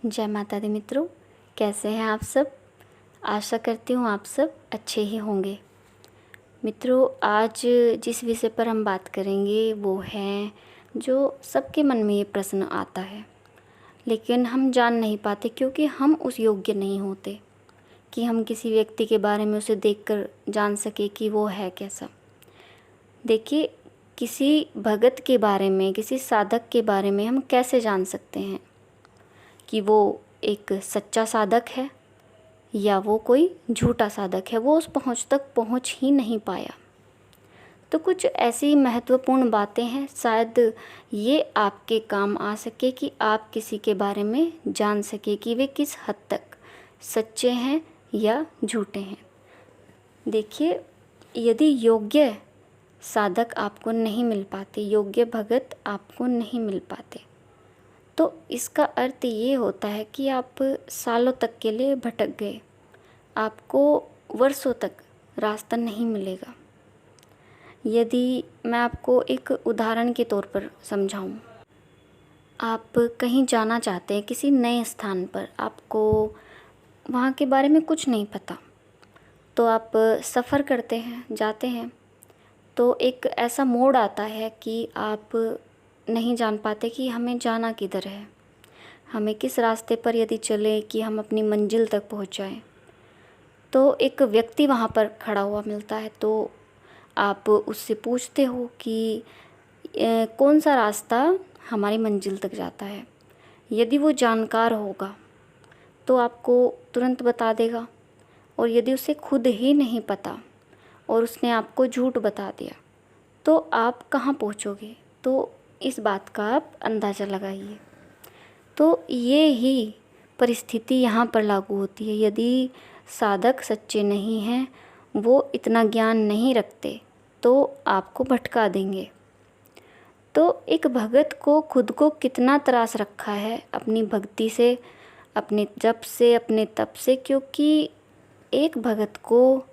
जय माता दी मित्रों, कैसे हैं आप सब। आशा करती हूँ आप सब अच्छे ही होंगे। मित्रों, आज जिस विषय पर हम बात करेंगे वो है जो सबके मन में ये प्रश्न आता है, लेकिन हम जान नहीं पाते क्योंकि हम उस योग्य नहीं होते कि हम किसी व्यक्ति के बारे में उसे देखकर जान सके कि वो है कैसा। देखिए, किसी भगत के बारे में, किसी साधक के बारे में हम कैसे जान सकते हैं कि वो एक सच्चा साधक है या वो कोई झूठा साधक है। वो उस पहुंच तक पहुंच ही नहीं पाया। तो कुछ ऐसी महत्वपूर्ण बातें हैं, शायद ये आपके काम आ सके कि आप किसी के बारे में जान सके कि वे किस हद तक सच्चे हैं या झूठे हैं। देखिए, यदि योग्य साधक आपको नहीं मिल पाते, योग्य भगत आपको नहीं मिल पाते, तो इसका अर्थ ये होता है कि आप सालों तक के लिए भटक गए, आपको वर्षों तक रास्ता नहीं मिलेगा। यदि मैं आपको एक उदाहरण के तौर पर समझाऊं, आप कहीं जाना चाहते हैं किसी नए स्थान पर, आपको वहाँ के बारे में कुछ नहीं पता, तो आप सफ़र करते हैं, जाते हैं, तो एक ऐसा मोड़ आता है कि आप नहीं जान पाते कि हमें जाना किधर है, हमें किस रास्ते पर यदि चले कि हम अपनी मंजिल तक पहुंच जाएं। तो एक व्यक्ति वहाँ पर खड़ा हुआ मिलता है, तो आप उससे पूछते हो कि कौन सा रास्ता हमारी मंजिल तक जाता है। यदि वो जानकार होगा तो आपको तुरंत बता देगा, और यदि उसे खुद ही नहीं पता और उसने आपको झूठ बता दिया तो आप कहाँ पहुँचोगे। तो इस बात का आप अंदाज़ा लगाइए। तो ये ही परिस्थिति यहाँ पर लागू होती है। यदि साधक सच्चे नहीं हैं, वो इतना ज्ञान नहीं रखते, तो आपको भटका देंगे। तो एक भगत को खुद को कितना त्रास रखा है अपनी भक्ति से, अपने जप से, अपने तप से, क्योंकि एक भगत को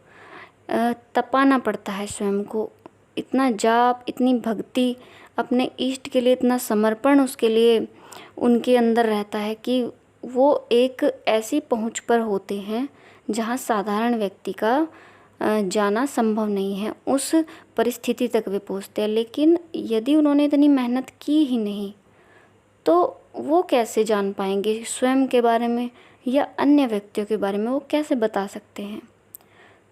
तपाना पड़ता है स्वयं को। इतना जाप, इतनी भक्ति, अपने इष्ट के लिए इतना समर्पण उसके लिए उनके अंदर रहता है कि वो एक ऐसी पहुंच पर होते हैं जहां साधारण व्यक्ति का जाना संभव नहीं है। उस परिस्थिति तक वे पहुंचते हैं। लेकिन यदि उन्होंने इतनी मेहनत की ही नहीं तो वो कैसे जान पाएंगे स्वयं के बारे में या अन्य व्यक्तियों के बारे में, वो कैसे बता सकते हैं।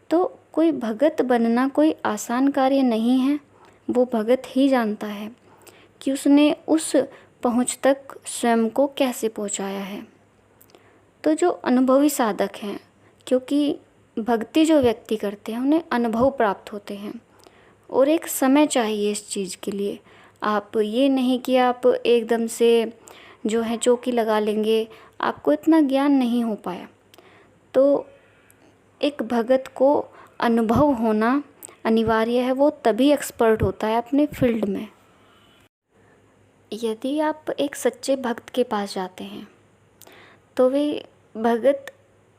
तो कोई भगत बनना कोई आसान कार्य नहीं है। वो भगत ही जानता है कि उसने उस पहुंच तक स्वयं को कैसे पहुंचाया है। तो जो अनुभवी साधक हैं, क्योंकि भक्ति जो व्यक्ति करते हैं उन्हें अनुभव प्राप्त होते हैं और एक समय चाहिए इस चीज़ के लिए। आप ये नहीं कि आप एकदम से जो है चौकी लगा लेंगे, आपको इतना ज्ञान नहीं हो पाया। तो एक भगत को अनुभव होना अनिवार्य है। वो तभी एक्सपर्ट होता है अपने फील्ड में। यदि आप एक सच्चे भक्त के पास जाते हैं तो वे भगत,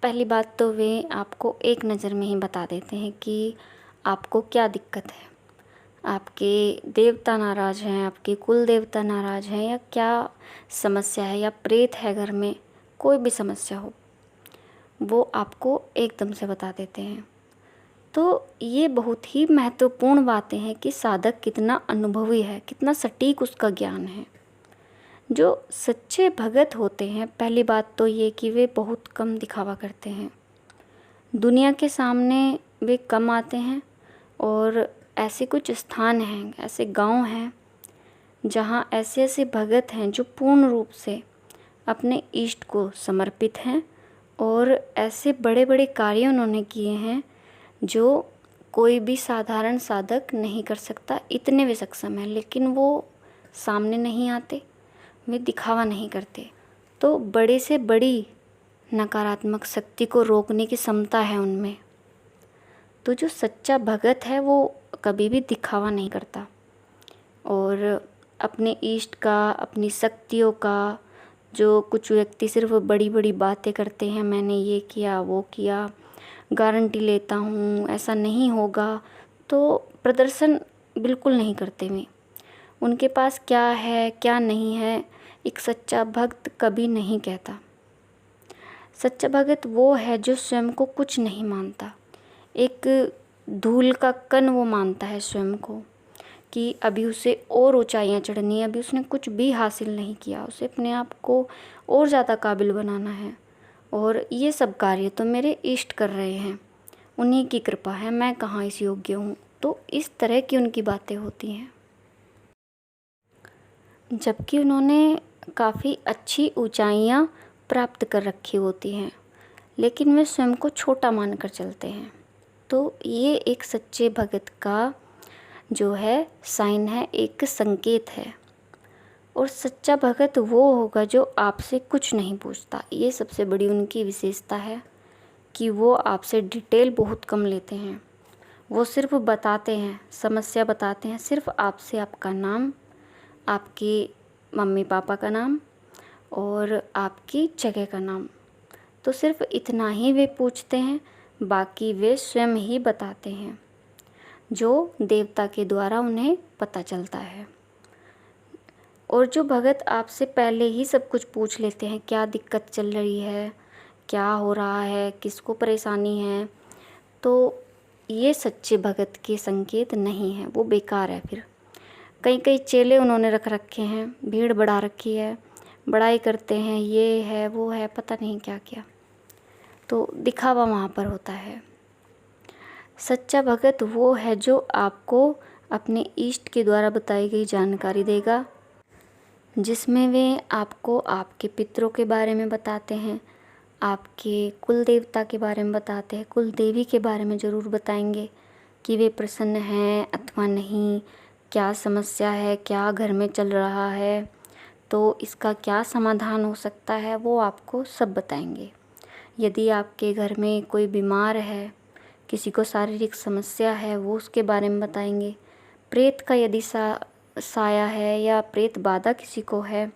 पहली बात तो वे आपको एक नज़र में ही बता देते हैं कि आपको क्या दिक्कत है। आपके देवता नाराज़ हैं, आपके कुल देवता नाराज़ हैं, या क्या समस्या है, या प्रेत है घर में, कोई भी समस्या हो, वो आपको एकदम से बता देते हैं। तो ये बहुत ही महत्वपूर्ण बातें हैं कि साधक कितना अनुभवी है, कितना सटीक उसका ज्ञान है। जो सच्चे भगत होते हैं, पहली बात तो ये कि वे बहुत कम दिखावा करते हैं, दुनिया के सामने वे कम आते हैं। और ऐसे कुछ स्थान हैं, ऐसे गांव हैं जहां ऐसे ऐसे भगत हैं जो पूर्ण रूप से अपने इष्ट को समर्पित हैं और ऐसे बड़े बड़े कार्य उन्होंने किए हैं जो कोई भी साधारण साधक नहीं कर सकता। इतने वे सक्षम हैं, लेकिन वो सामने नहीं आते, वे दिखावा नहीं करते। तो बड़े से बड़ी नकारात्मक शक्ति को रोकने की क्षमता है उनमें। तो जो सच्चा भगत है वो कभी भी दिखावा नहीं करता और अपने इष्ट का, अपनी शक्तियों का, जो कुछ व्यक्ति सिर्फ बड़ी बड़ी बातें करते हैं, मैंने ये किया, वो किया, गारंटी लेता हूँ, ऐसा नहीं होगा, तो प्रदर्शन बिल्कुल नहीं करते वे। उनके पास क्या है क्या नहीं है एक सच्चा भक्त कभी नहीं कहता। सच्चा भगत वो है जो स्वयं को कुछ नहीं मानता, एक धूल का कण वो मानता है स्वयं को कि अभी उसे और ऊंचाइयां चढ़नी है, अभी उसने कुछ भी हासिल नहीं किया, उसे अपने आप को और ज़्यादा काबिल बनाना है। और ये सब कार्य तो मेरे इष्ट कर रहे हैं, उन्हीं की कृपा है, मैं कहाँ इस योग्य हूँ। तो इस तरह की उनकी बातें होती हैं, जबकि उन्होंने काफ़ी अच्छी ऊंचाइयाँ प्राप्त कर रखी होती हैं, लेकिन वे स्वयं को छोटा मानकर चलते हैं। तो ये एक सच्चे भगत का जो है साइन है, एक संकेत है। और सच्चा भगत वो होगा जो आपसे कुछ नहीं पूछता। ये सबसे बड़ी उनकी विशेषता है कि वो आपसे डिटेल बहुत कम लेते हैं। वो सिर्फ बताते हैं, समस्या बताते हैं, सिर्फ आपसे आपका नाम, आपके मम्मी पापा का नाम और आपकी जगह का नाम, तो सिर्फ इतना ही वे पूछते हैं। बाकी वे स्वयं ही बताते हैं, जो देवता के द्वारा उन्हें पता चलता है। और जो भगत आपसे पहले ही सब कुछ पूछ लेते हैं, क्या दिक्कत चल रही है, क्या हो रहा है, किसको परेशानी है, तो ये सच्चे भगत के संकेत नहीं है, वो बेकार है। फिर कई कई चेले उन्होंने रख रखे हैं, भीड़ बढ़ा रखी है, बड़ाई करते हैं, ये है वो है, पता नहीं क्या क्या, तो दिखावा वहाँ पर होता है। सच्चा भगत वो है जो आपको अपने इष्ट के द्वारा बताई गई जानकारी देगा, जिसमें वे आपको आपके पितरों के बारे में बताते हैं, आपके कुल देवता के बारे में बताते हैं, कुल देवी के बारे में ज़रूर बताएंगे कि वे प्रसन्न हैं अथवा नहीं, क्या समस्या है, क्या घर में चल रहा है, तो इसका क्या समाधान हो सकता है, वो आपको सब बताएंगे। यदि आपके घर में कोई बीमार है, किसी को शारीरिक समस्या है, वो उसके बारे में बताएंगे। प्रेत का यदि साया है या प्रेत बाधा किसी को है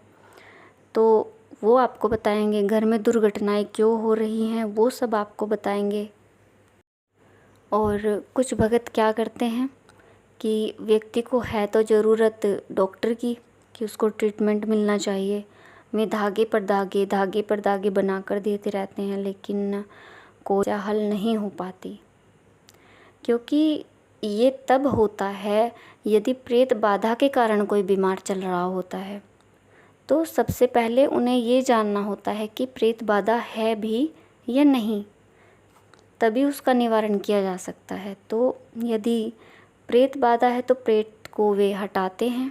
तो वो आपको बताएंगे। घर में दुर्घटनाएं क्यों हो रही हैं, वो सब आपको बताएंगे। और कुछ भगत क्या करते हैं कि व्यक्ति को है तो ज़रूरत डॉक्टर की कि उसको ट्रीटमेंट मिलना चाहिए, वे धागे पर धागे बना कर देते रहते हैं, लेकिन कोई हल नहीं हो पाती। क्योंकि ये तब होता है यदि प्रेत बाधा के कारण कोई बीमार चल रहा होता है, तो सबसे पहले उन्हें ये जानना होता है कि प्रेत बाधा है भी या नहीं, तभी उसका निवारण किया जा सकता है। तो यदि प्रेत बाधा है तो प्रेत को वे हटाते हैं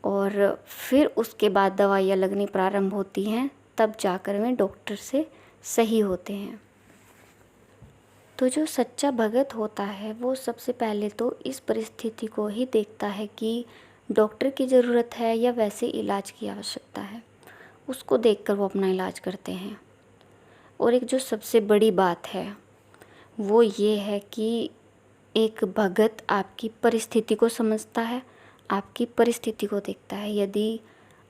और फिर उसके बाद दवाइयाँ लगनी प्रारंभ होती हैं, तब जाकर वे डॉक्टर से सही होते हैं। तो जो सच्चा भगत होता है वो सबसे पहले तो इस परिस्थिति को ही देखता है कि डॉक्टर की ज़रूरत है या वैसे इलाज की आवश्यकता है, उसको देखकर वो अपना इलाज करते हैं। और एक जो सबसे बड़ी बात है वो ये है कि एक भगत आपकी परिस्थिति को समझता है, आपकी परिस्थिति को देखता है। यदि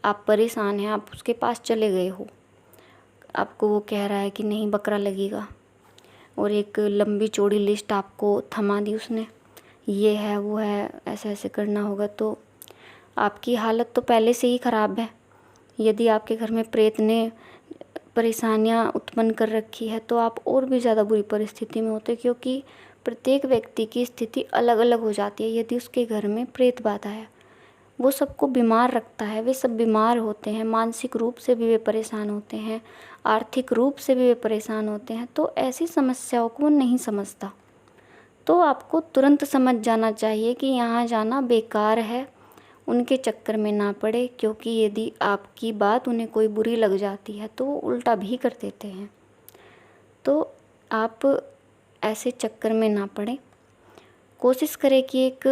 आप परेशान हैं, आप उसके पास चले गए हो, आपको वो कह रहा है कि नहीं बकरा लगेगा, और एक लंबी चौड़ी लिस्ट आपको थमा दी उसने, ये है वो है, ऐसे ऐसे करना होगा, तो आपकी हालत तो पहले से ही ख़राब है। यदि आपके घर में प्रेत ने परेशानियां उत्पन्न कर रखी है तो आप और भी ज़्यादा बुरी परिस्थिति में होते, क्योंकि प्रत्येक व्यक्ति की स्थिति अलग अलग हो जाती है। यदि उसके घर में प्रेत बाधा है, वो सबको बीमार रखता है, वे सब बीमार होते हैं, मानसिक रूप से भी वे परेशान होते हैं, आर्थिक रूप से भी वे परेशान होते हैं, तो ऐसी समस्याओं को वो नहीं समझता। तो आपको तुरंत समझ जाना चाहिए कि यहाँ जाना बेकार है, उनके चक्कर में ना पड़े, क्योंकि यदि आपकी बात उन्हें कोई बुरी लग जाती है तो वो उल्टा भी कर देते हैं। तो आप ऐसे चक्कर में ना पड़े, कोशिश करें कि एक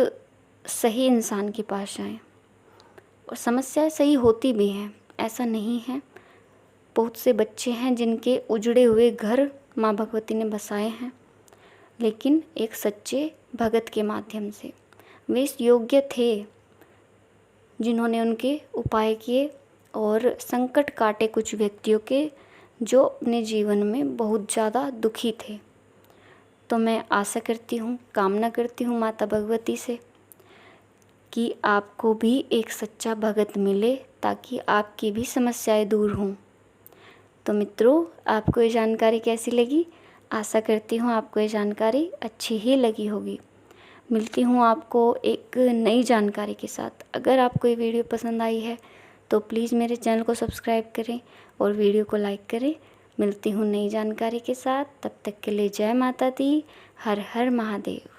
सही इंसान के पास जाएं। और समस्याएं सही होती भी हैं, ऐसा नहीं है। बहुत से बच्चे हैं जिनके उजड़े हुए घर माँ भगवती ने बसाए हैं, लेकिन एक सच्चे भगत के माध्यम से वे इस योग्य थे जिन्होंने उनके उपाय किए और संकट काटे कुछ व्यक्तियों के जो अपने जीवन में बहुत ज़्यादा दुखी थे। तो मैं आशा करती हूँ, कामना करती हूँ माता भगवती से कि आपको भी एक सच्चा भगत मिले, ताकि आपकी भी समस्याएं दूर हों। तो मित्रों, आपको ये जानकारी कैसी लगी? आशा करती हूँ आपको ये जानकारी अच्छी ही लगी होगी। मिलती हूँ आपको एक नई जानकारी के साथ। अगर आपको ये वीडियो पसंद आई है तो प्लीज़ मेरे चैनल को सब्सक्राइब करें और वीडियो को लाइक करें। मिलती हूँ नई जानकारी के साथ, तब तक के लिए जय माता दी, हर हर महादेव।